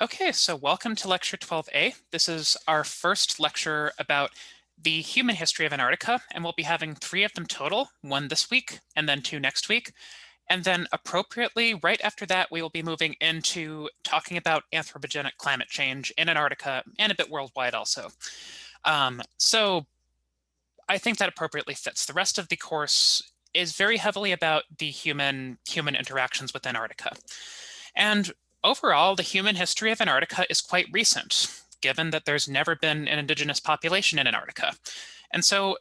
Okay, so welcome to Lecture 12A. This is our first lecture about the human history of Antarctica, and we'll be having 3 of them total, 1 this week and then 2 next week. And then appropriately, right after that, we will be moving into talking about anthropogenic climate change in Antarctica and a bit worldwide also. So I think that appropriately fits. The rest of the course is very heavily about the human interactions with Antarctica. And overall, the human history of Antarctica is quite recent, given that there's never been an indigenous population in Antarctica. And so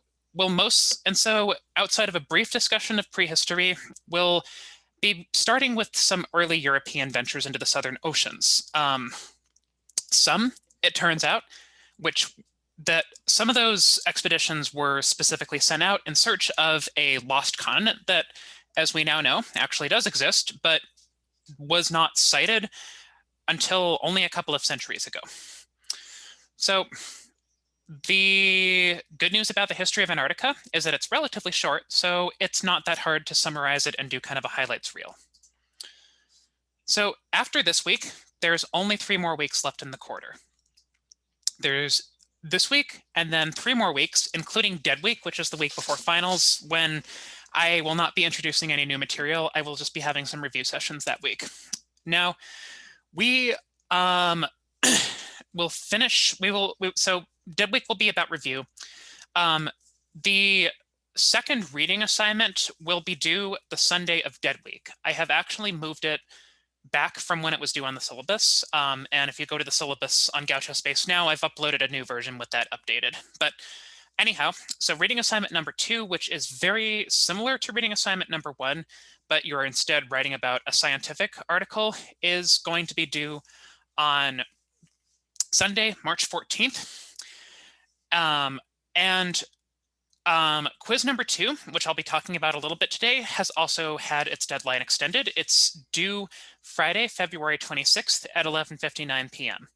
outside of a brief discussion of prehistory, we'll be starting with some early European ventures into the southern oceans. Some, it turns out, that some of those expeditions were specifically sent out in search of a lost continent that, as we now know, actually does exist, but was not cited until only a couple of centuries ago. So the good news about the history of Antarctica is that it's relatively short, so it's not that hard to summarize it and do kind of a highlights reel. So after this week, there's only 3 more weeks left in the quarter. There's this week and then 3 more weeks, including Dead Week, which is the week before finals, when I will not be introducing any new material. I will just be having some review sessions that week. Now, we will finish, so Dead Week will be about review. The second reading assignment will be due the Sunday of Dead Week. I have actually moved it back from when it was due on the syllabus. And if you go to the syllabus on Gaucho Space now, I've uploaded a new version with that updated. But anyhow, so reading assignment number 2, which is very similar to reading assignment number 1, but you're instead writing about a scientific article, is going to be due on Sunday, March 14th. Quiz number 2, which I'll be talking about a little bit today, has also had its deadline extended. It's due Friday, February 26th at 11:59 p.m.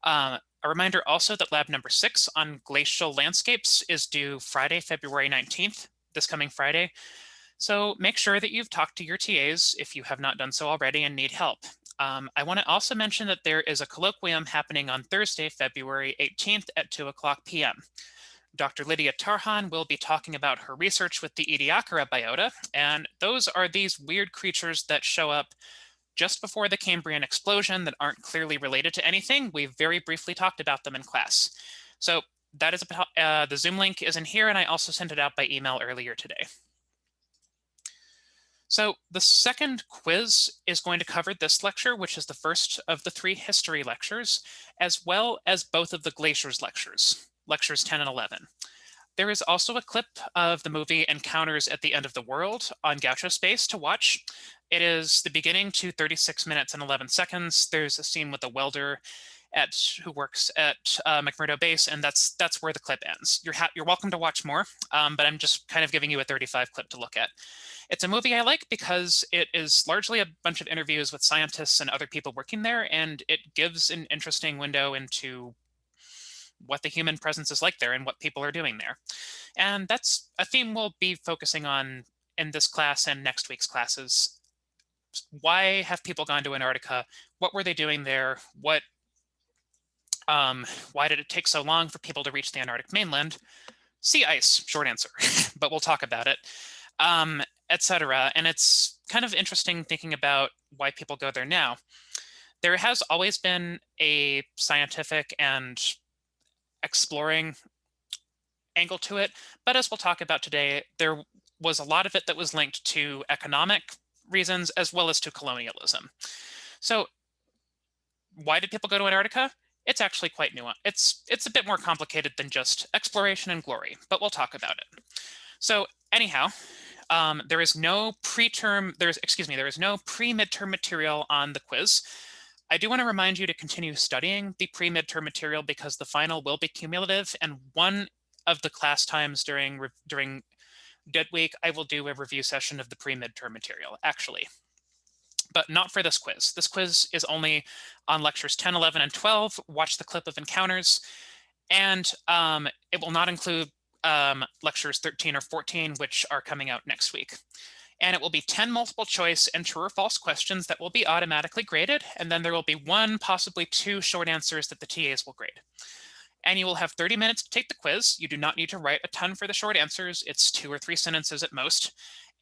A reminder also that lab number 6 on glacial landscapes is due Friday, February 19th, this coming Friday. So make sure that you've talked to your TAs if you have not done so already and need help. I want to also mention that there is a colloquium happening on Thursday, February 18th at 2:00 p.m. Dr. Lydia Tarhan will be talking about her research with the Ediacara biota, and those are these weird creatures that show up just before the Cambrian explosion that aren't clearly related to anything. We've very briefly talked about them in class. So that is the Zoom link is in here, and I also sent it out by email earlier today. So the second quiz is going to cover this lecture, which is the first of the 3 history lectures, as well as both of the glaciers lectures, lectures 10 and 11. There is also a clip of the movie Encounters at the End of the World on Gaucho Space to watch. It is the beginning to 36 minutes and 11 seconds. There's a scene with a welder who works at McMurdo Base, and that's where the clip ends. You're welcome to watch more, but I'm just kind of giving you a 35 clip to look at. It's a movie I like because it is largely a bunch of interviews with scientists and other people working there, and it gives an interesting window into what the human presence is like there and what people are doing there. And that's a theme we'll be focusing on in this class and next week's classes. Why have people gone to Antarctica? What were they doing there? Why did it take so long for people to reach the Antarctic mainland? Sea ice, short answer, but we'll talk about it, etc. And it's kind of interesting thinking about why people go there now. There has always been a scientific and exploring angle to it, but as we'll talk about today, there was a lot of it that was linked to economic reasons as well as to colonialism. So why did people go to Antarctica? It's actually quite nuanced. It's a bit more complicated than just exploration and glory, but we'll talk about it. So anyhow, there is no pre-midterm material on the quiz. I do want to remind you to continue studying the pre-midterm material because the final will be cumulative, and one of the class times during Dead Week, I will do a review session of the pre-midterm material, actually. But not for this quiz. This quiz is only on lectures 10, 11, and 12. Watch the clip of Encounters. And it will not include lectures 13 or 14, which are coming out next week. And it will be 10 multiple choice and true or false questions that will be automatically graded. And then there will be 1, possibly 2 short answers that the TAs will grade. And you will have 30 minutes to take the quiz. You do not need to write a ton for the short answers. It's 2 or 3 sentences at most.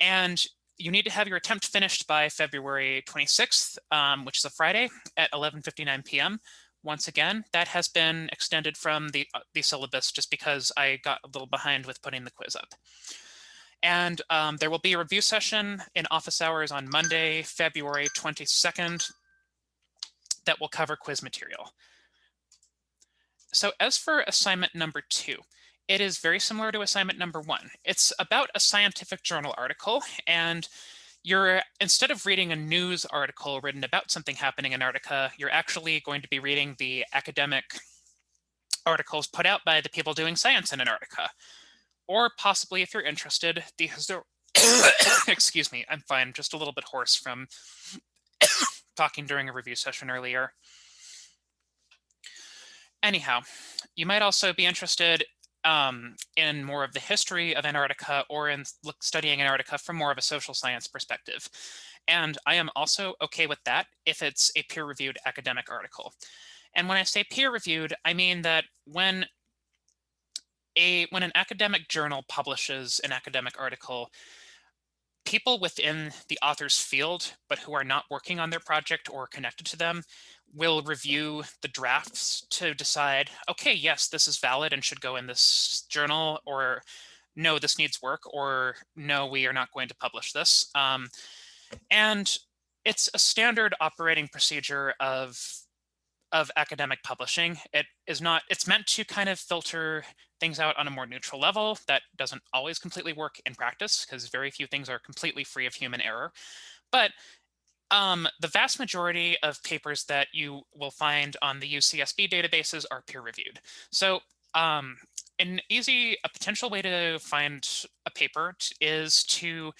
And you need to have your attempt finished by February 26th, which is a Friday at 11:59 p.m. Once again, that has been extended from the syllabus just because I got a little behind with putting the quiz up. And there will be a review session in office hours on Monday, February 22nd, that will cover quiz material. So as for assignment number 2, it is very similar to assignment number 1. It's about a scientific journal article, and instead of reading a news article written about something happening in Antarctica, you're actually going to be reading the academic articles put out by the people doing science in Antarctica. Or possibly, if you're interested, the excuse me, I'm fine, just a little bit hoarse from talking during a review session earlier. Anyhow, you might also be interested in more of the history of Antarctica or in studying Antarctica from more of a social science perspective. And I am also okay with that if it's a peer-reviewed academic article. And when I say peer-reviewed, I mean that when an academic journal publishes an academic article, people within the author's field, but who are not working on their project or connected to them, will review the drafts to decide, okay, yes, this is valid and should go in this journal, or no, this needs work, or no, we are not going to publish this. And it's a standard operating procedure of academic publishing. It's meant to kind of filter things out on a more neutral level. That doesn't always completely work in practice because very few things are completely free of human error. But the vast majority of papers that you will find on the UCSB databases are peer-reviewed. So a potential way to find a paper is to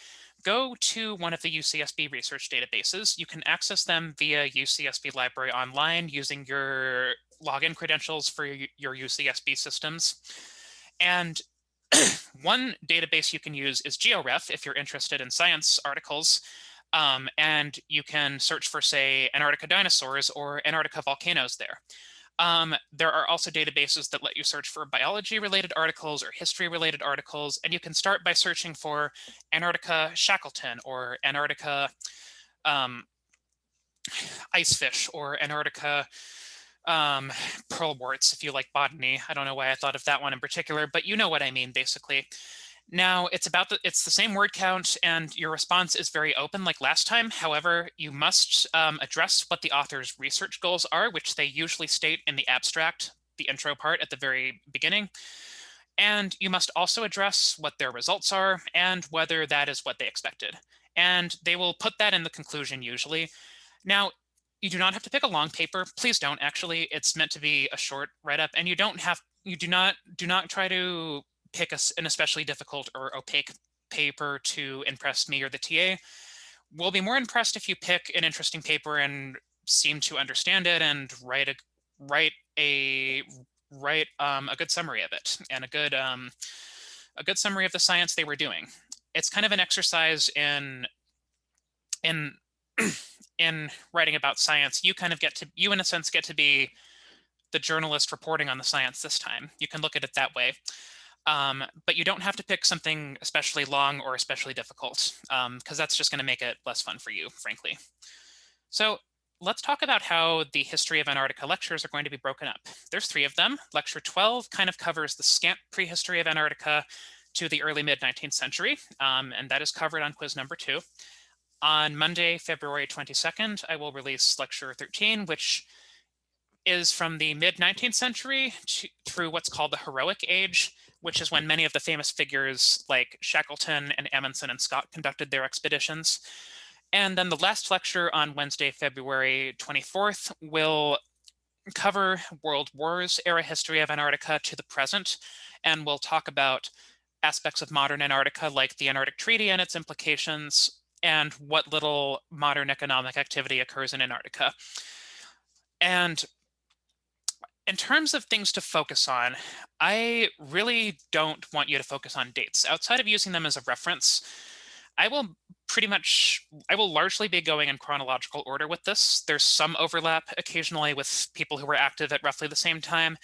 go to one of the UCSB research databases. You can access them via UCSB Library Online using your login credentials for your UCSB systems. And one database you can use is GeoRef if you're interested in science articles. And you can search for, say, Antarctica dinosaurs or Antarctica volcanoes there. There are also databases that let you search for biology-related articles or history-related articles, and you can start by searching for Antarctica Shackleton or Antarctica icefish or Antarctica pearlworts if you like botany. I don't know why I thought of that one in particular, but you know what I mean, basically. Now, it's the same word count, and your response is very open like last time. However, you must address what the author's research goals are, which they usually state in the abstract, the intro part at the very beginning. And you must also address what their results are and whether that is what they expected. And they will put that in the conclusion usually. Now, you do not have to pick a long paper. Please don't, actually. It's meant to be a short write-up, and you do not try to pick an especially difficult or opaque paper to impress me or the TA. We'll be more impressed if you pick an interesting paper and seem to understand it and write a good summary of it and a good summary of the science they were doing. It's kind of an exercise in writing about science. You in a sense get to be the journalist reporting on the science this time. You can look at it that way. But you don't have to pick something especially long or especially difficult, because that's just going to make it less fun for you, frankly. So let's talk about how the History of Antarctica lectures are going to be broken up. There's 3 of them. Lecture 12 kind of covers the scant prehistory of Antarctica to the early mid-19th century, and that is covered on quiz number 2. On Monday, February 22nd, I will release lecture 13, which is from the mid-19th century through what's called the Heroic Age, which is when many of the famous figures like Shackleton and Amundsen and Scott conducted their expeditions. And then the last lecture on Wednesday, February 24th, will cover World Wars era history of Antarctica to the present, and we'll talk about aspects of modern Antarctica like the Antarctic Treaty and its implications, and what little modern economic activity occurs in Antarctica. And in terms of things to focus on, I really don't want you to focus on dates. Outside of using them as a reference, I will I will largely be going in chronological order with this. There's some overlap occasionally with people who were active at roughly the same time,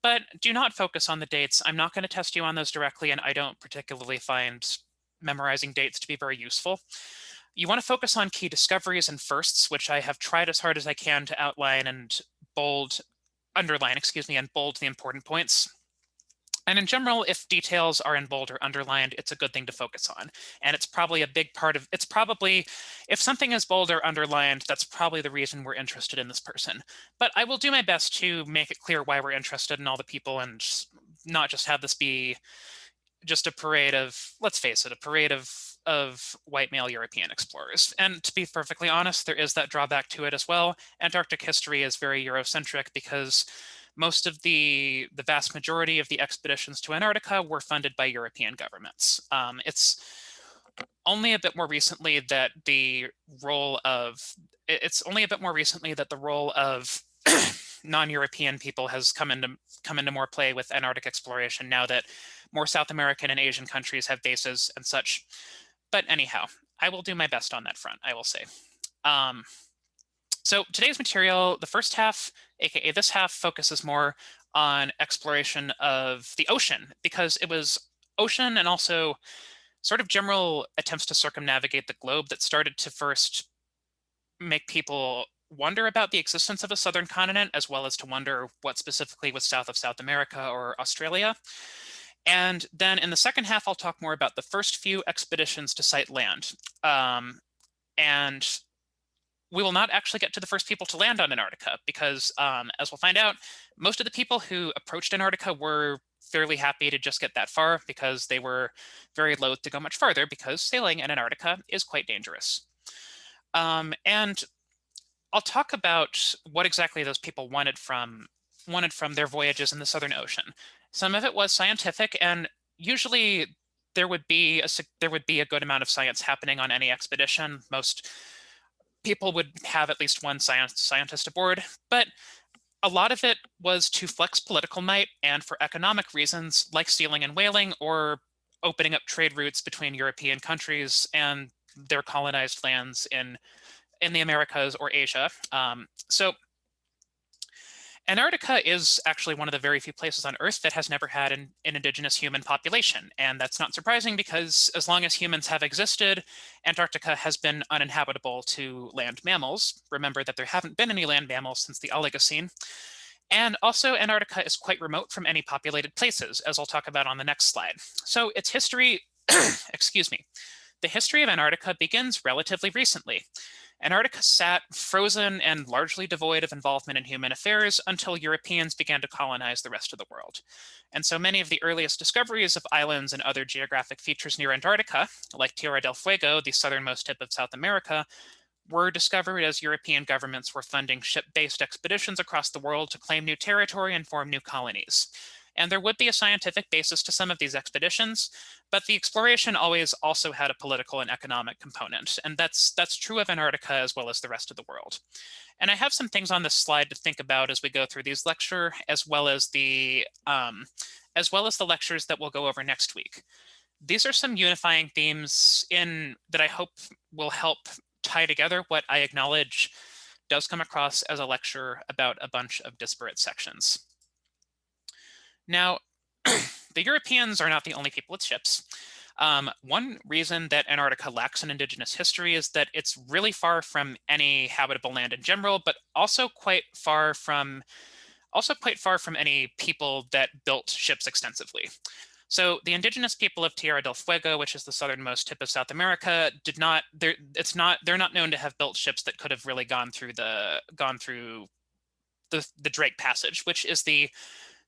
but do not focus on the dates. I'm not going to test you on those directly, and I don't particularly find memorizing dates to be very useful. You want to focus on key discoveries and firsts, which I have tried as hard as I can to outline and underline, and bold the important points. And in general, if details are in bold or underlined, it's a good thing to focus on. And it's probably a big part of, if something is bold or underlined, that's probably the reason we're interested in this person. But I will do my best to make it clear why we're interested in all the people and not just have this be just a parade of, let's face it, a parade of white male European explorers. And to be perfectly honest, there is that drawback to it as well. Antarctic history is very Eurocentric because most of the vast majority of the expeditions to Antarctica were funded by European governments. It's only a bit more recently that the role of non-European people has come into more play with Antarctic exploration now that more South American and Asian countries have bases and such. But anyhow, I will do my best on that front, I will say. So today's material, the first half, aka this half, focuses more on exploration of the ocean, because it was ocean and also sort of general attempts to circumnavigate the globe that started to first make people wonder about the existence of a southern continent, as well as to wonder what specifically was south of South America or Australia. And then in the second half, I'll talk more about the first few expeditions to sight land. And we will not actually get to the first people to land on Antarctica because, as we'll find out, most of the people who approached Antarctica were fairly happy to just get that far because they were very loath to go much farther because sailing in Antarctica is quite dangerous. And I'll talk about what exactly those people wanted from their voyages in the Southern Ocean. Some of it was scientific, and usually there would be a good amount of science happening on any expedition. Most people would have at least one scientist aboard, but a lot of it was to flex political might and for economic reasons like sealing and whaling or opening up trade routes between European countries and their colonized lands in the Americas or Asia. So Antarctica is actually one of the very few places on Earth that has never had an indigenous human population. And that's not surprising because as long as humans have existed, Antarctica has been uninhabitable to land mammals. Remember that there haven't been any land mammals since the Oligocene. And also Antarctica is quite remote from any populated places, as I'll talk about on the next slide. So its history, excuse me, the history of Antarctica begins relatively recently. Antarctica sat frozen and largely devoid of involvement in human affairs until Europeans began to colonize the rest of the world. And so many of the earliest discoveries of islands and other geographic features near Antarctica, like Tierra del Fuego, the southernmost tip of South America, were discovered as European governments were funding ship-based expeditions across the world to claim new territory and form new colonies. And there would be a scientific basis to some of these expeditions, but the exploration always also had a political and economic component. And that's true of Antarctica as well as the rest of the world. And I have some things on this slide to think about as we go through these lectures, as well as the lectures that we'll go over next week. These are some unifying themes that I hope will help tie together what I acknowledge does come across as a lecture about a bunch of disparate sections. Now, the Europeans are not the only people with ships. One reason that Antarctica lacks an indigenous history is that it's really far from any habitable land in general, but also quite far from any people that built ships extensively. So the indigenous people of Tierra del Fuego, which is the southernmost tip of South America, they're not known to have built ships that could have really gone through the Drake Passage, which is the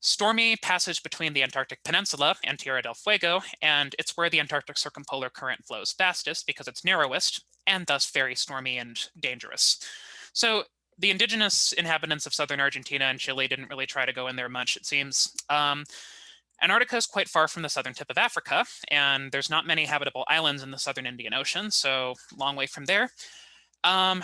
stormy passage between the Antarctic Peninsula and Tierra del Fuego, and it's where the Antarctic circumpolar current flows fastest because it's narrowest and thus very stormy and dangerous. So the indigenous inhabitants of southern Argentina and Chile didn't really try to go in there much, it seems. Antarctica is quite far from the southern tip of Africa, and there's not many habitable islands in the southern Indian Ocean, so long way from there. And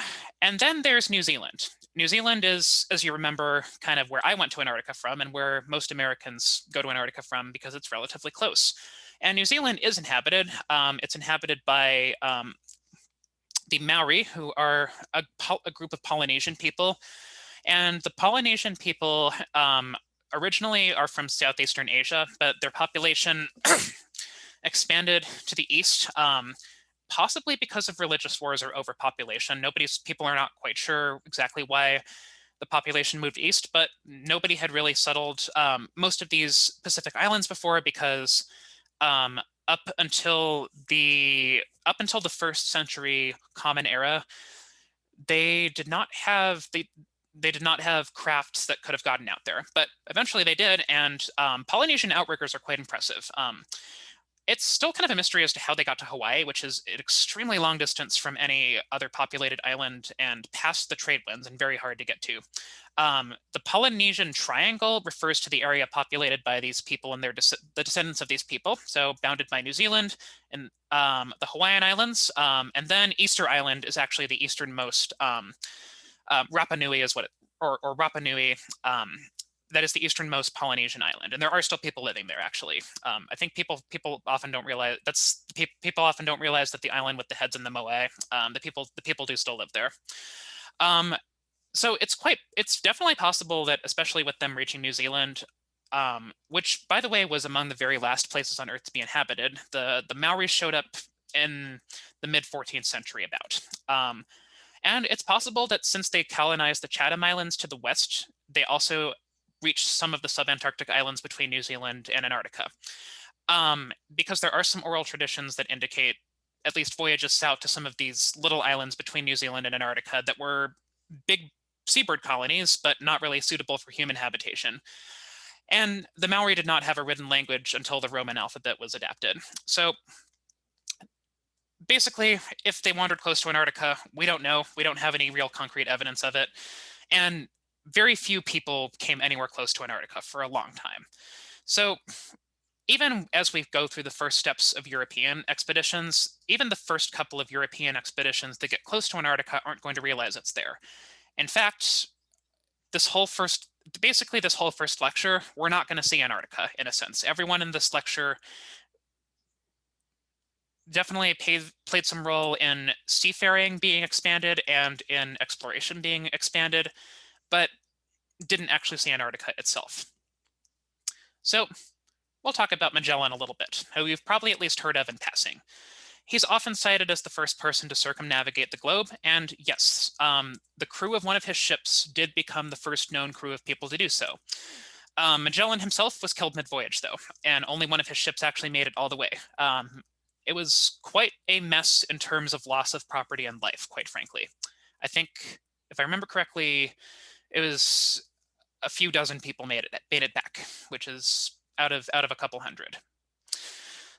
then there's New Zealand. New Zealand is, as you remember, kind of where I went to Antarctica from and where most Americans go to Antarctica from because it's relatively close. And New Zealand is inhabited. It's inhabited by the Maori, who are a group of Polynesian people. And the Polynesian people originally are from Southeastern Asia, but their population expanded to the east, possibly because of religious wars or overpopulation. People are not quite sure exactly why the population moved east, but nobody had really settled most of these Pacific islands before, because up until the first century Common Era, they did not have crafts that could have gotten out there, but eventually they did. And Polynesian outriggers are quite impressive. It's still kind of a mystery as to how they got to Hawaii, which is an extremely long distance from any other populated island and past the trade winds and very hard to get to. The Polynesian Triangle refers to the area populated by these people and the descendants of these people, so bounded by New Zealand and the Hawaiian Islands. And then Easter Island is actually the easternmost. Rapa Nui is or Rapa Nui. That is the easternmost Polynesian island, and there are still people living there. Actually, I think people often don't realize people often don't realize that the island with the heads and the moai, the people do still live there. So it's definitely possible that, especially with them reaching New Zealand, which, by the way, was among the very last places on Earth to be inhabited. The Maoris showed up in the mid 14th century, about. And it's possible that since they colonized the Chatham Islands to the west, they also reached some of the subantarctic islands between New Zealand and Antarctica. Because there are some oral traditions that indicate at least voyages south to some of these little islands between New Zealand and Antarctica that were big seabird colonies, but not really suitable for human habitation. And the Maori did not have a written language until the Roman alphabet was adapted. So basically, if they wandered close to Antarctica, we don't know. We don't have any real concrete evidence of it. And very few people came anywhere close to Antarctica for a long time. So even as we go through the first steps of European expeditions, even the first couple of European expeditions that get close to Antarctica aren't going to realize it's there. In fact, this whole first lecture, we're not going to see Antarctica, in a sense. Everyone in this lecture definitely played some role in seafaring being expanded and in exploration being expanded, but didn't actually see Antarctica itself. So we'll talk about Magellan a little bit, who you've probably at least heard of in passing. He's often cited as the first person to circumnavigate the globe, and yes, the crew of one of his ships did become the first known crew of people to do so. Magellan himself was killed mid-voyage, though, and only one of his ships actually made it all the way. It was quite a mess in terms of loss of property and life, quite frankly. I think, if I remember correctly, it was a few dozen people made it back, which is out of a couple hundred.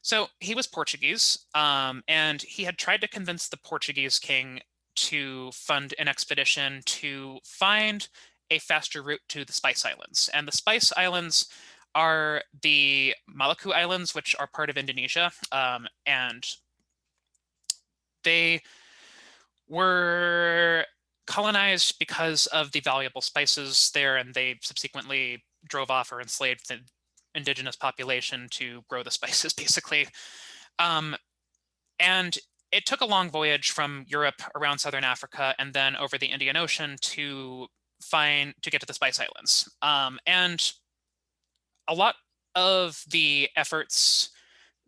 So he was Portuguese, and he had tried to convince the Portuguese king to fund an expedition to find a faster route to the Spice Islands. And the Spice Islands are the Maluku Islands, which are part of Indonesia, and they were colonized because of the valuable spices there, and they subsequently drove off or enslaved the indigenous population to grow the spices, basically. And it took a long voyage from Europe around southern Africa and then over the Indian Ocean to get to the Spice Islands. And a lot of the efforts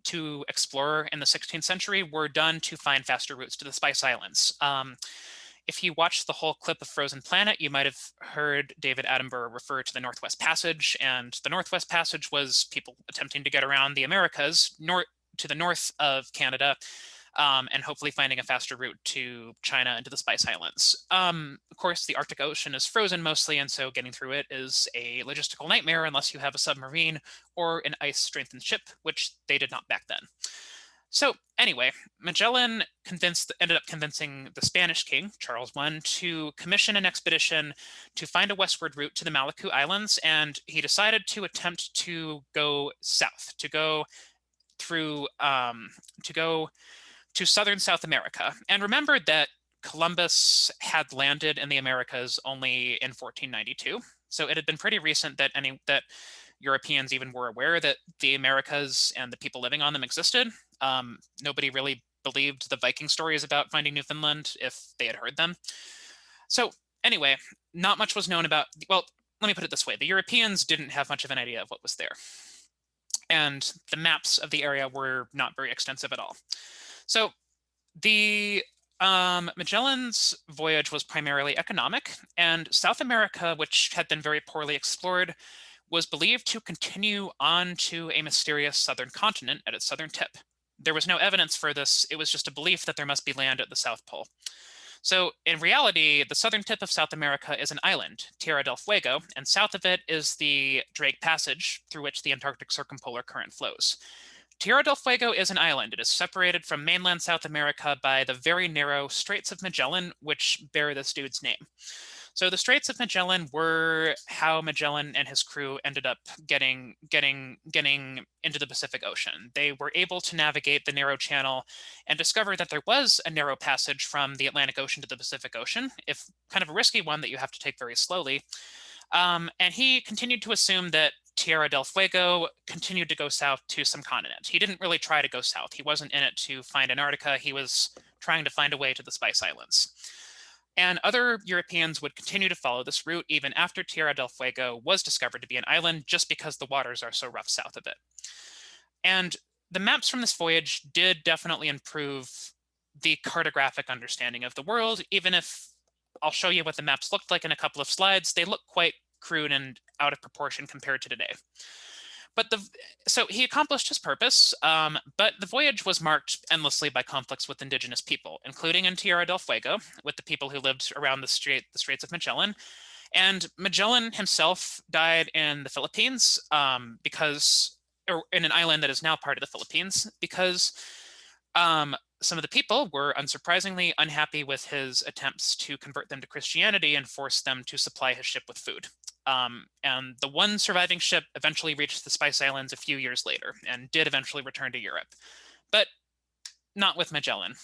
to explore in the 16th century were done to find faster routes to the Spice Islands. If you watched the whole clip of Frozen Planet, you might have heard David Attenborough refer to the Northwest Passage, and the Northwest Passage was people attempting to get around the Americas to the north of Canada, and hopefully finding a faster route to China and to the Spice Islands. Of course, the Arctic Ocean is frozen mostly, and so getting through it is a logistical nightmare unless you have a submarine or an ice-strengthened ship, which they did not back then. So anyway, Magellan ended up convincing the Spanish king, Charles I, to commission an expedition to find a westward route to the Maluku Islands, and he decided to attempt to go south, to go to southern South America. And remember that Columbus had landed in the Americas only in 1492, so it had been pretty recent that Europeans even were aware that the Americas and the people living on them existed. Nobody really believed the Viking stories about finding Newfoundland if they had heard them. So anyway, not much was known about, well, let me put it this way. The Europeans didn't have much of an idea of what was there. And the maps of the area were not very extensive at all. So the Magellan's voyage was primarily economic, and South America, which had been very poorly explored, was believed to continue on to a mysterious southern continent at its southern tip. There was no evidence for this. It was just a belief that there must be land at the South Pole. So in reality, the southern tip of South America is an island, Tierra del Fuego, and south of it is the Drake Passage, through which the Antarctic circumpolar current flows. Tierra del Fuego is an island. It is separated from mainland South America by the very narrow Straits of Magellan, which bear this dude's name. So the Straits of Magellan were how Magellan and his crew ended up getting into the Pacific Ocean. They were able to navigate the narrow channel and discover that there was a narrow passage from the Atlantic Ocean to the Pacific Ocean, if kind of a risky one that you have to take very slowly. And he continued to assume that Tierra del Fuego continued to go south to some continent. He didn't really try to go south. He wasn't in it to find Antarctica. He was trying to find a way to the Spice Islands. And other Europeans would continue to follow this route even after Tierra del Fuego was discovered to be an island, just because the waters are so rough south of it. And the maps from this voyage did definitely improve the cartographic understanding of the world, even if I'll show you what the maps looked like in a couple of slides. They look quite crude and out of proportion compared to today. So he accomplished his purpose, but the voyage was marked endlessly by conflicts with indigenous people, including in Tierra del Fuego, with the people who lived around the Straits of Magellan. And Magellan himself died in the Philippines or in an island that is now part of the Philippines, because some of the people were unsurprisingly unhappy with his attempts to convert them to Christianity and force them to supply his ship with food. And the one surviving ship eventually reached the Spice Islands a few years later and did eventually return to Europe, but not with Magellan.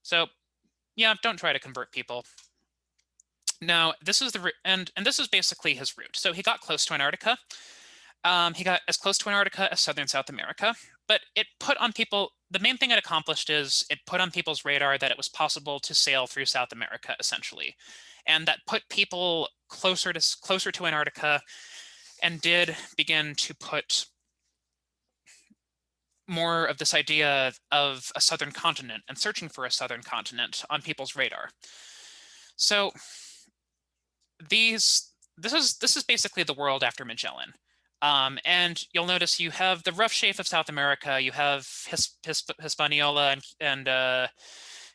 So yeah, don't try to convert people. Now, this is and this is basically his route. So he got close to Antarctica. He got as close to Antarctica as southern South America, but it put on people, the main thing it accomplished is it put on people's radar that it was possible to sail through South America, essentially. And that put people closer to Antarctica, and did begin to put more of this idea of a southern continent and searching for a southern continent on people's radar. So this is basically the world after Magellan. And you'll notice you have the rough shape of South America, you have Hispaniola and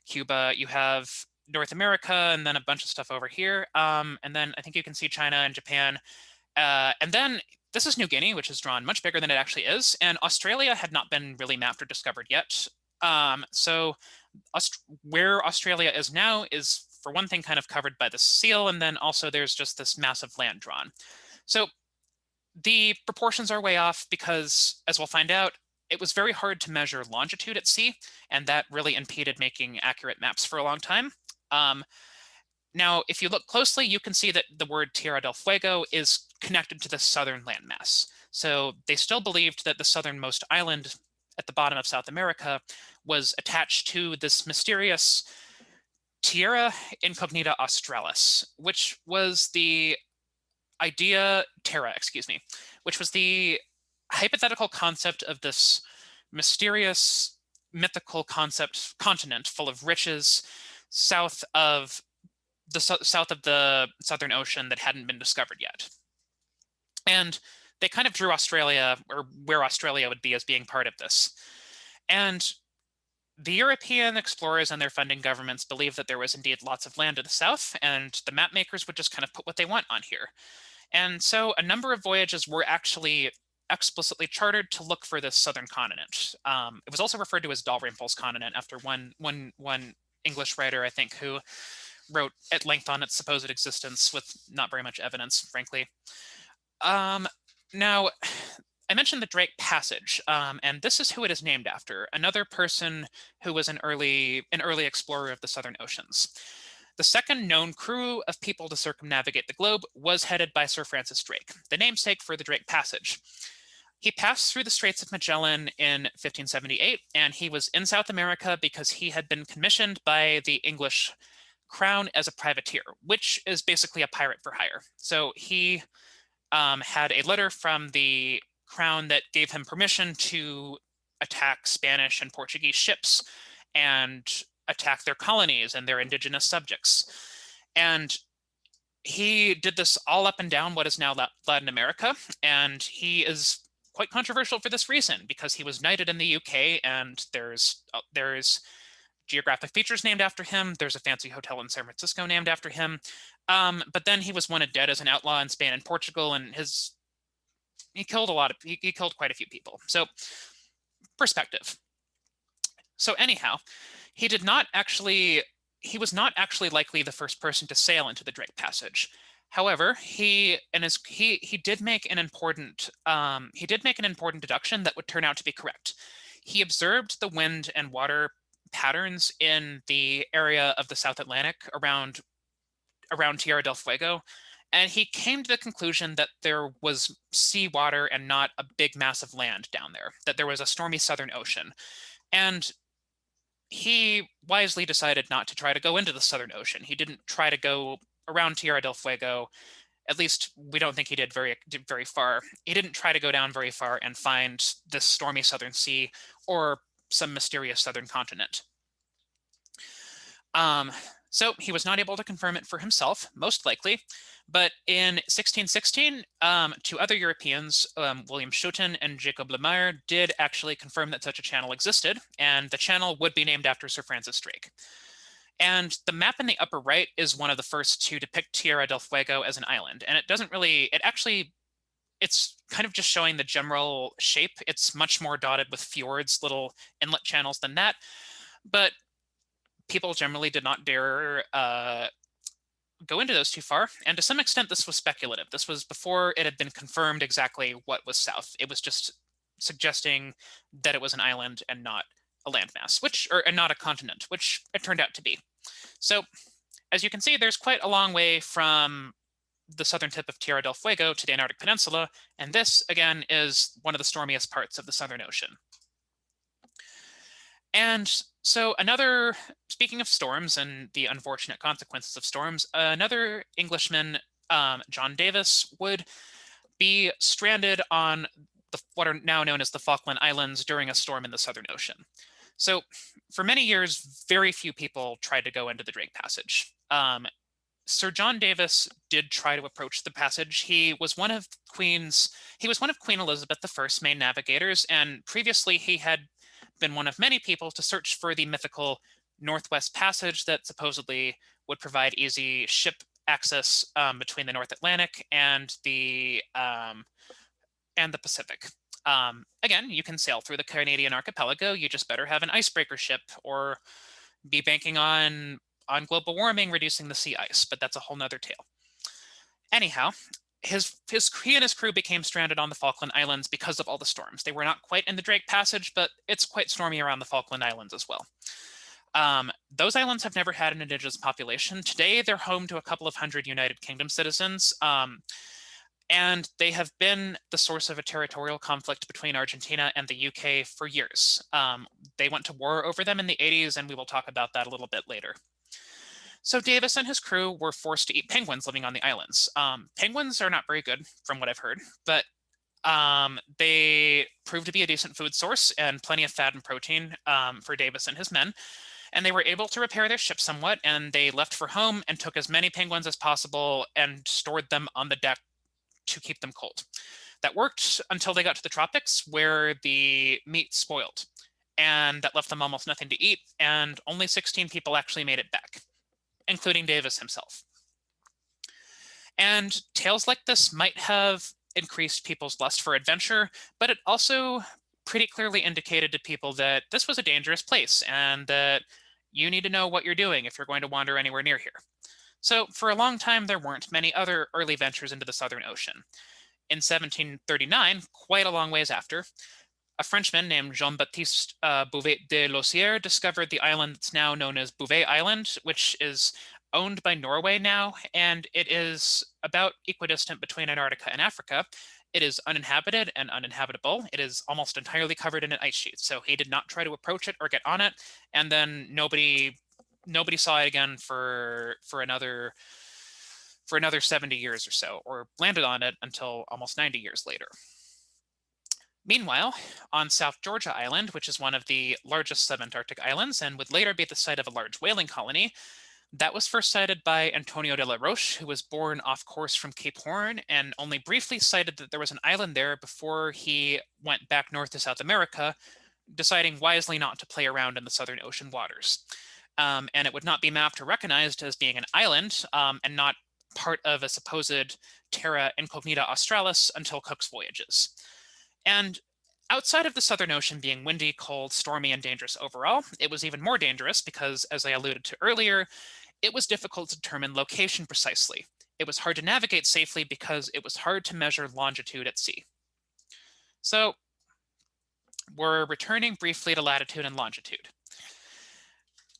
Cuba, you have North America, and then a bunch of stuff over here. And then I think you can see China and Japan. And then this is New Guinea, which is drawn much bigger than it actually is. And Australia had not been really mapped or discovered yet. So where Australia is now is, for one thing, kind of covered by the seal. And then also there's just this massive land drawn. So the proportions are way off because, as we'll find out, it was very hard to measure longitude at sea, and that really impeded making accurate maps for a long time. Now, if you look closely, you can see that the word Tierra del Fuego is connected to the southern landmass. So they still believed that the southernmost island at the bottom of South America was attached to this mysterious Terra Incognita Australis, which was the which was the hypothetical concept of this mysterious mythical continent full of riches south of the Southern Ocean that hadn't been discovered yet. And they kind of drew Australia, or where Australia would be, as being part of this. And the European explorers and their funding governments believed that there was indeed lots of land to the south, and the map makers would just kind of put what they want on here. And so a number of voyages were actually explicitly chartered to look for this southern continent. It was also referred to as Dalrymple's continent after one English writer, I think, who wrote at length on its supposed existence with not very much evidence, frankly. Now, I mentioned the Drake Passage, and this is who it is named after, another person who was an early explorer of the Southern Oceans. The second known crew of people to circumnavigate the globe was headed by Sir Francis Drake, the namesake for the Drake Passage. He passed through the Straits of Magellan in 1578, and he was in South America because he had been commissioned by the English crown as a privateer, which is basically a pirate for hire. So he had a letter from the crown that gave him permission to attack Spanish and Portuguese ships and attack their colonies and their indigenous subjects. And he did this all up and down what is now Latin America, and he is quite controversial for this reason, because he was knighted in the UK, and there's geographic features named after him. There's a fancy hotel in San Francisco named after him. But then he was wanted dead as an outlaw in Spain and Portugal, and he killed quite a few people. So perspective. So anyhow, he was not actually likely the first person to sail into the Drake Passage. However, he did make an important deduction that would turn out to be correct. He observed the wind and water patterns in the area of the South Atlantic around Tierra del Fuego, and he came to the conclusion that there was seawater and not a big mass of land down there, that there was a stormy Southern Ocean. And he wisely decided not to try to go into the Southern Ocean. He didn't try to go around Tierra del Fuego. At least we don't think he did very far. He didn't try to go down very far and find this stormy Southern Sea or some mysterious southern continent. So he was not able to confirm it for himself, most likely. But in 1616, two other Europeans, William Schouten and Jacob Lemaire, did actually confirm that such a channel existed, and the channel would be named after Sir Francis Drake. And the map in the upper right is one of the first to depict Tierra del Fuego as an island. And it's kind of just showing the general shape. It's much more dotted with fjords, little inlet channels than that. But people generally did not dare go into those too far. And to some extent, this was speculative. This was before it had been confirmed exactly what was south. It was just suggesting that it was an island and not a landmass, and not a continent, which it turned out to be. So as you can see, there's quite a long way from the southern tip of Tierra del Fuego to the Antarctic Peninsula, and this, again, is one of the stormiest parts of the Southern Ocean. And so speaking of storms and the unfortunate consequences of storms, another Englishman, John Davis, would be stranded on what are now known as the Falkland Islands during a storm in the Southern Ocean. So for many years, very few people tried to go into the Drake Passage. Sir John Davis did try to approach the passage. He was one of Queen Elizabeth I's main navigators, and previously he had been one of many people to search for the mythical Northwest Passage that supposedly would provide easy ship access between the North Atlantic and the Pacific. Again, you can sail through the Canadian archipelago. You just better have an icebreaker ship or be banking on global warming reducing the sea ice, but that's a whole nother tale. Anyhow, he and his crew became stranded on the Falkland Islands because of all the storms. They were not quite in the Drake Passage, but it's quite stormy around the Falkland Islands as well. Those islands have never had an indigenous population. Today, they're home to a couple of hundred United Kingdom citizens, and they have been the source of a territorial conflict between Argentina and the UK for years. They went to war over them in the 80s, and we will talk about that a little bit later. So Davis and his crew were forced to eat penguins living on the islands. Penguins are not very good, from what I've heard, but they proved to be a decent food source and plenty of fat and protein for Davis and his men. And they were able to repair their ship somewhat, and they left for home and took as many penguins as possible and stored them on the deck to keep them cold. That worked until they got to the tropics, where the meat spoiled, and that left them almost nothing to eat, and only 16 people actually made it back, including Davis himself. And tales like this might have increased people's lust for adventure, but it also pretty clearly indicated to people that this was a dangerous place and that you need to know what you're doing if you're going to wander anywhere near here. So for a long time, there weren't many other early ventures into the Southern Ocean. In 1739, quite a long ways after, a Frenchman named Jean-Baptiste Bouvet de Lossière discovered the island that's now known as Bouvet Island, which is owned by Norway now, and it is about equidistant between Antarctica and Africa. It is uninhabited and uninhabitable. It is almost entirely covered in an ice sheet. So he did not try to approach it or get on it. And then nobody saw it again for another 70 years or so, or landed on it until almost 90 years later. Meanwhile, on South Georgia Island, which is one of the largest subantarctic islands and would later be the site of a large whaling colony, that was first sighted by Antonio de la Roche, who was born off course from Cape Horn and only briefly cited that there was an island there before he went back north to South America, deciding wisely not to play around in the Southern Ocean waters. And it would not be mapped or recognized as being an island and not part of a supposed terra incognita australis until Cook's voyages. And outside of the Southern Ocean being windy, cold, stormy, and dangerous overall, it was even more dangerous because, as I alluded to earlier, it was difficult to determine location precisely. It was hard to navigate safely because it was hard to measure longitude at sea. So we're returning briefly to latitude and longitude.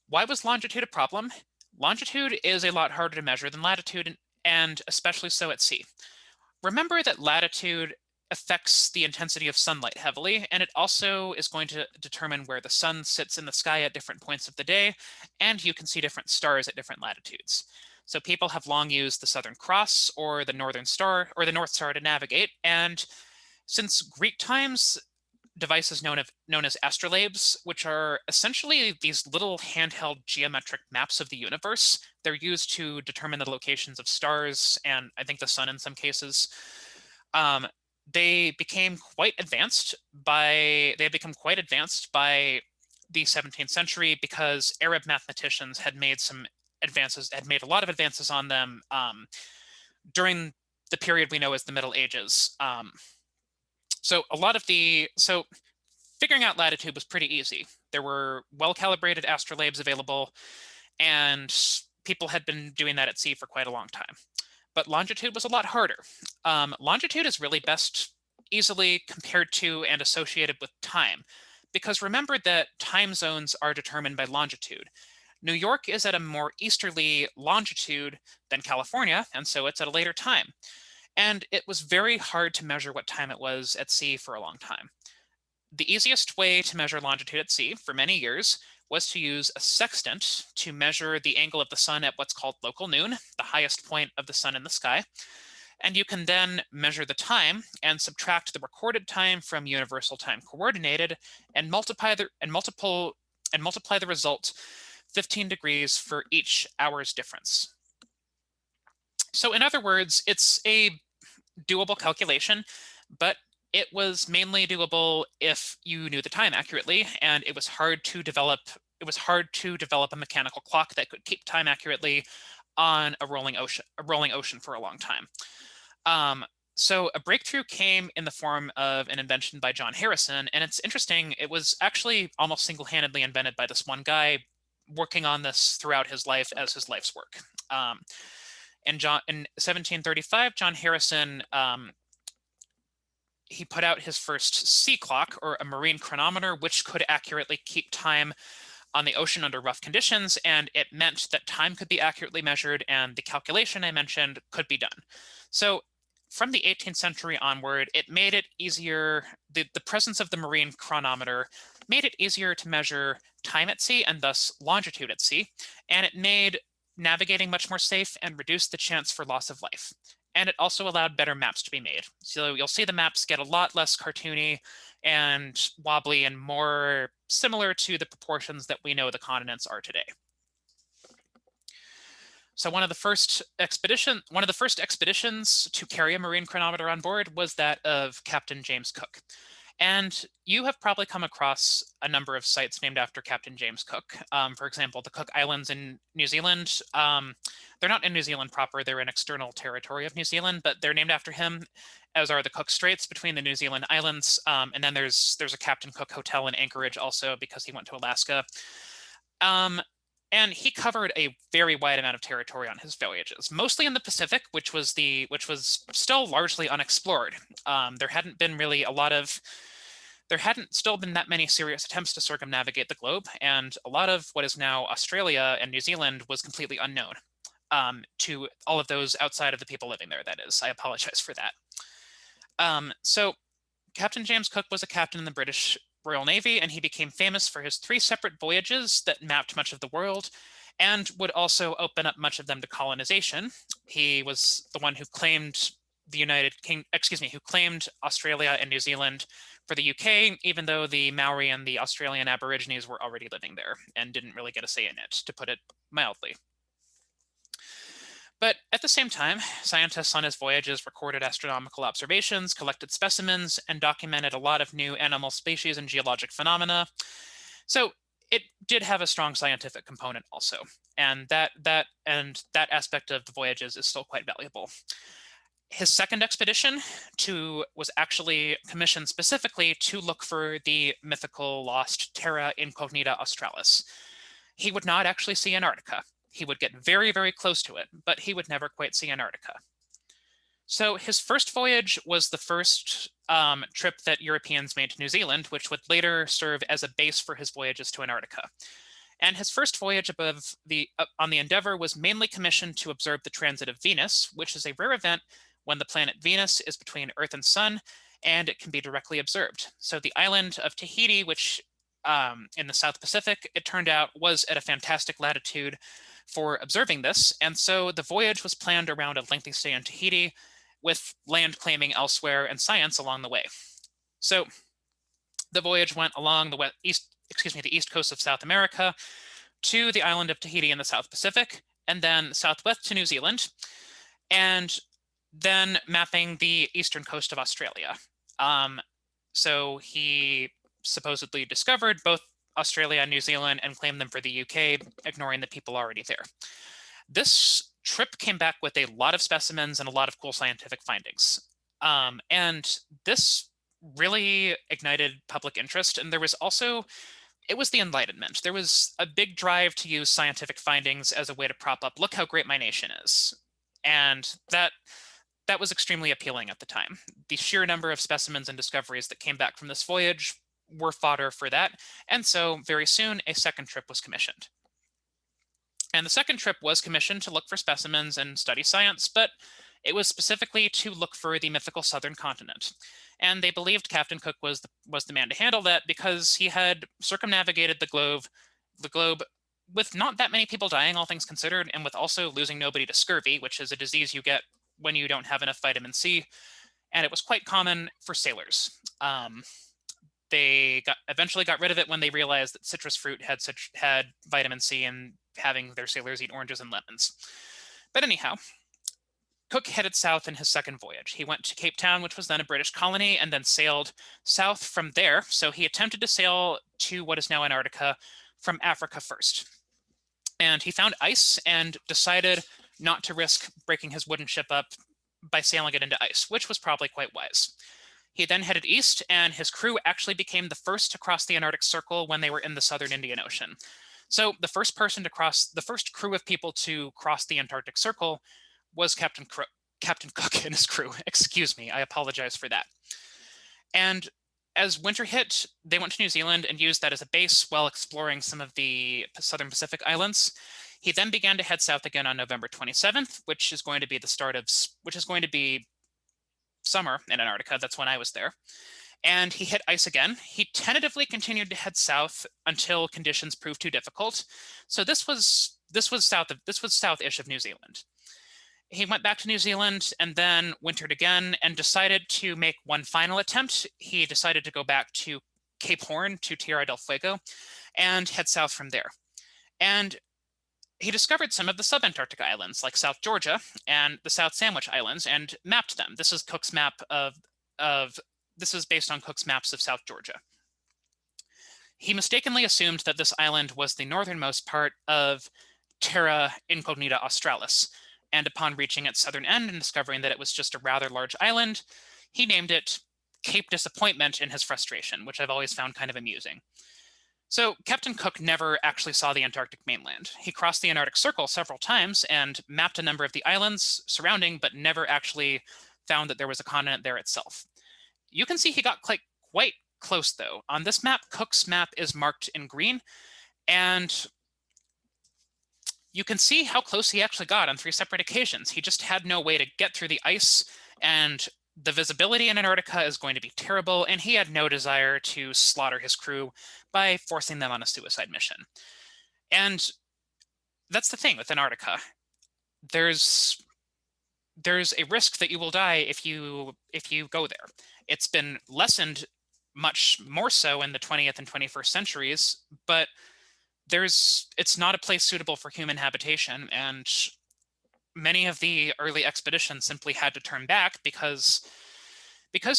Why was longitude a problem? Longitude is a lot harder to measure than latitude, and especially so at sea. Remember that latitude affects the intensity of sunlight heavily, and it also is going to determine where the sun sits in the sky at different points of the day, and you can see different stars at different latitudes. So people have long used the Southern Cross or the Northern Star or the North Star to navigate, and since Greek times, devices known as astrolabes, which are essentially these little handheld geometric maps of the universe. They're used to determine the locations of stars and I think the sun in some cases. They became quite advanced by the 17th century because Arab mathematicians had made a lot of advances on them during the period we know as the Middle Ages. So figuring out latitude was pretty easy. There were well-calibrated astrolabes available, and people had been doing that at sea for quite a long time. But longitude was a lot harder. Longitude is really best easily compared to and associated with time, because remember that time zones are determined by longitude. New York is at a more easterly longitude than California, and so it's at a later time. And it was very hard to measure what time it was at sea for a long time. The easiest way to measure longitude at sea for many years was to use a sextant to measure the angle of the sun at what's called local noon, the highest point of the sun in the sky. And you can then measure the time and subtract the recorded time from universal time coordinated and multiply the result 15 degrees for each hour's difference. So in other words, it's a doable calculation, but it was mainly doable if you knew the time accurately, and it was hard to develop a mechanical clock that could keep time accurately on a rolling ocean for a long time. So a breakthrough came in the form of an invention by John Harrison, and it's interesting, it was actually almost single-handedly invented by this one guy working on this throughout his life as his life's work. In 1735, John Harrison, he put out his first sea clock, or a marine chronometer, which could accurately keep time on the ocean under rough conditions, and it meant that time could be accurately measured and the calculation I mentioned could be done. So from the 18th century onward, it made it easier, the presence of the marine chronometer made it easier to measure time at sea and thus longitude at sea, and it made navigating much more safe and reduced the chance for loss of life. And it also allowed better maps to be made. So you'll see the maps get a lot less cartoony and wobbly and more similar to the proportions that we know the continents are today. So one of the first expeditions to carry a marine chronometer on board was that of Captain James Cook. And you have probably come across a number of sites named after Captain James Cook. For example, the Cook Islands in New Zealand. They're not in New Zealand proper, they're an external territory of New Zealand, but they're named after him, as are the Cook Straits between the New Zealand islands. And then there's a Captain Cook Hotel in Anchorage also because he went to Alaska. And he covered a very wide amount of territory on his voyages, mostly in the Pacific, which was still largely unexplored. There hadn't still been that many serious attempts to circumnavigate the globe, and a lot of what is now Australia and New Zealand was completely unknown to all of those outside of the people living there, that is. I apologize for that. So Captain James Cook was a captain in the British Royal Navy, and he became famous for his 3 separate voyages that mapped much of the world and would also open up much of them to colonization. He was the one who claimed who claimed Australia and New Zealand for the UK, even though the Maori and the Australian Aborigines were already living there and didn't really get a say in it, to put it mildly. But at the same time, scientists on his voyages recorded astronomical observations, collected specimens, and documented a lot of new animal species and geologic phenomena. So it did have a strong scientific component also, and that aspect of the voyages is still quite valuable. His second expedition was actually commissioned specifically to look for the mythical lost Terra Incognita Australis. He would not actually see Antarctica. He would get very, very close to it, but he would never quite see Antarctica. So his first voyage was the first trip that Europeans made to New Zealand, which would later serve as a base for his voyages to Antarctica. And his first voyage on the Endeavour was mainly commissioned to observe the transit of Venus, which is a rare event when the planet Venus is between Earth and Sun, and it can be directly observed. So the island of Tahiti, which in the South Pacific, it turned out was at a fantastic latitude for observing this. And so the voyage was planned around a lengthy stay in Tahiti with land claiming elsewhere and science along the way. So the voyage went along the east coast of South America to the island of Tahiti in the South Pacific, and then southwest to New Zealand, and then mapping the eastern coast of Australia. So he supposedly discovered both Australia and New Zealand and claimed them for the UK, ignoring the people already there. This trip came back with a lot of specimens and a lot of cool scientific findings. And this really ignited public interest. And there was also, it was the Enlightenment. There was a big drive to use scientific findings as a way to prop up, look how great my nation is. And that was extremely appealing at the time. The sheer number of specimens and discoveries that came back from this voyage were fodder for that. And so very soon a second trip was commissioned. And the second trip was commissioned to look for specimens and study science, but it was specifically to look for the mythical southern continent. And they believed Captain Cook was the man to handle that because he had circumnavigated the globe with not that many people dying, all things considered, and with also losing nobody to scurvy, which is a disease you get when you don't have enough vitamin C. And it was quite common for sailors. They eventually got rid of it when they realized that citrus fruit had vitamin C, and having their sailors eat oranges and lemons. But anyhow, Cook headed south in his second voyage. He went to Cape Town, which was then a British colony, and then sailed south from there. So he attempted to sail to what is now Antarctica from Africa first. And he found ice and decided not to risk breaking his wooden ship up by sailing it into ice, which was probably quite wise. He then headed east, and his crew actually became the first to cross the Antarctic Circle when they were in the southern Indian Ocean. So the first crew of people to cross the Antarctic Circle was Captain Cook and his crew. Excuse me, I apologize for that. And as winter hit, they went to New Zealand and used that as a base while exploring some of the southern Pacific islands. He then began to head south again on November 27th, which is going to be summer in Antarctica. That's when I was there. And he hit ice again. He tentatively continued to head south until conditions proved too difficult. So this was south-ish of New Zealand. He went back to New Zealand and then wintered again and decided to make one final attempt. He decided to go back to Cape Horn, to Tierra del Fuego, and head south from there. And he discovered some of the sub-Antarctic islands, like South Georgia and the South Sandwich Islands, and mapped them. This is Cook's map this is based on Cook's maps of South Georgia. He mistakenly assumed that this island was the northernmost part of Terra Incognita Australis, and upon reaching its southern end and discovering that it was just a rather large island, he named it Cape Disappointment in his frustration, which I've always found kind of amusing. So Captain Cook never actually saw the Antarctic mainland. He crossed the Antarctic Circle several times and mapped a number of the islands surrounding, but never actually found that there was a continent there itself. You can see he got quite close, though. On this map, Cook's map is marked in green, and you can see how close he actually got on 3 separate occasions. He just had no way to get through the ice, and the visibility in Antarctica is going to be terrible, and he had no desire to slaughter his crew by forcing them on a suicide mission. And that's the thing with Antarctica. There's a risk that you will die if you go there. It's been lessened much more so in the 20th and 21st centuries, but it's not a place suitable for human habitation, and many of the early expeditions simply had to turn back because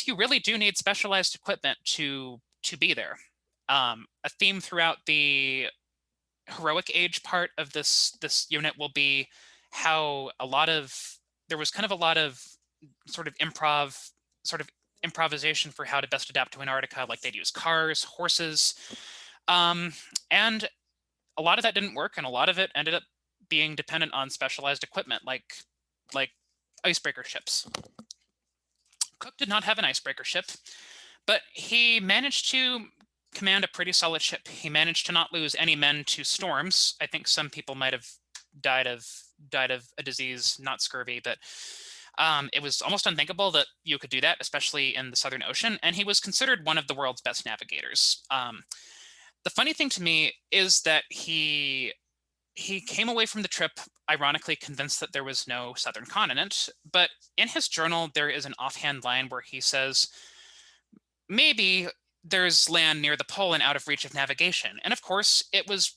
you really do need specialized equipment to be there. A theme throughout the heroic age part of this unit will be how there was kind of a lot of sort of improvisation for how to best adapt to Antarctica. Like they'd use cars, horses, and a lot of that didn't work, and a lot of it ended up being dependent on specialized equipment like icebreaker ships. Cook did not have an icebreaker ship, but he managed to command a pretty solid ship. He managed to not lose any men to storms. I think some people might have died of a disease, not scurvy, but it was almost unthinkable that you could do that, especially in the Southern Ocean. And he was considered one of the world's best navigators. The funny thing to me is that he came away from the trip ironically convinced that there was no southern continent, but in his journal there is an offhand line where he says, maybe there's land near the pole and out of reach of navigation. And of course, it was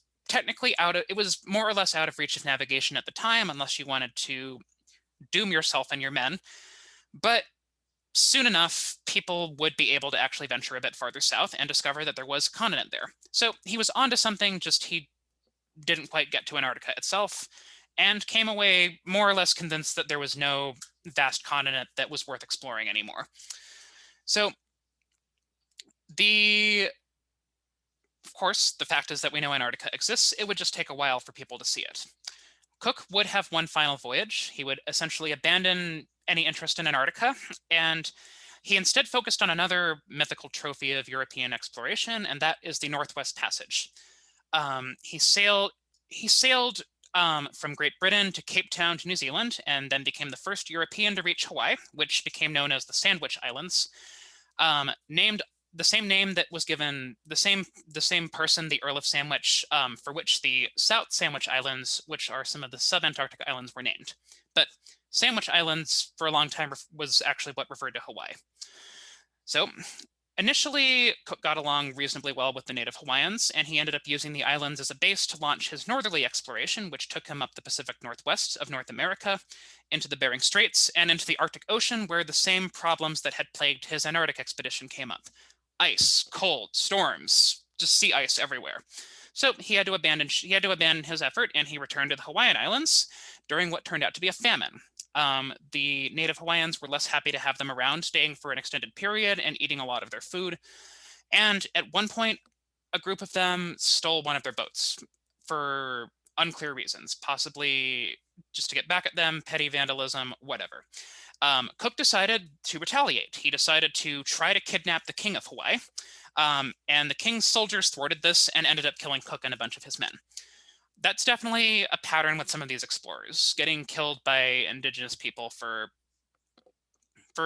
more or less out of reach of navigation at the time, unless you wanted to doom yourself and your men. But soon enough, people would be able to actually venture a bit farther south and discover that there was a continent there. So he was onto something, just he didn't quite get to Antarctica itself, and came away more or less convinced that there was no vast continent that was worth exploring anymore. So of course, the fact is that we know Antarctica exists. It would just take a while for people to see it. Cook would have one final voyage. He would essentially abandon any interest in Antarctica, and he instead focused on another mythical trophy of European exploration, and that is the Northwest Passage. He sailed from Great Britain to Cape Town to New Zealand, and then became the first European to reach Hawaii, which became known as the Sandwich Islands, named the same name that was given the same person, the Earl of Sandwich, for which the South Sandwich Islands, which are some of the sub-Antarctic islands, were named. But Sandwich Islands, for a long time, was actually what referred to Hawaii. So initially, Cook got along reasonably well with the native Hawaiians, and he ended up using the islands as a base to launch his northerly exploration, which took him up the Pacific Northwest of North America, into the Bering Straits, and into the Arctic Ocean, where the same problems that had plagued his Antarctic expedition came up. Ice, cold, storms, just sea ice everywhere. So he had to abandon his effort, and he returned to the Hawaiian Islands during what turned out to be a famine. The native Hawaiians were less happy to have them around, staying for an extended period and eating a lot of their food. And at one point, a group of them stole one of their boats for unclear reasons, possibly just to get back at them, petty vandalism, whatever. Cook decided to retaliate. He decided to try to kidnap the king of Hawaii, and the king's soldiers thwarted this and ended up killing Cook and a bunch of his men. That's definitely a pattern with some of these explorers, getting killed by indigenous people for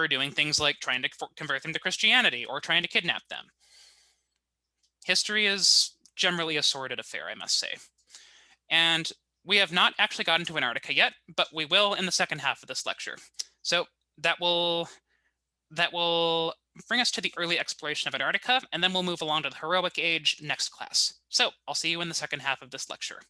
doing things like trying to convert them to Christianity or trying to kidnap them. History is generally a sordid affair, I must say. And we have not actually gotten to Antarctica yet, but we will in the second half of this lecture. So that will bring us to the early exploration of Antarctica, and then we'll move along to the heroic age next class. So I'll see you in the second half of this lecture.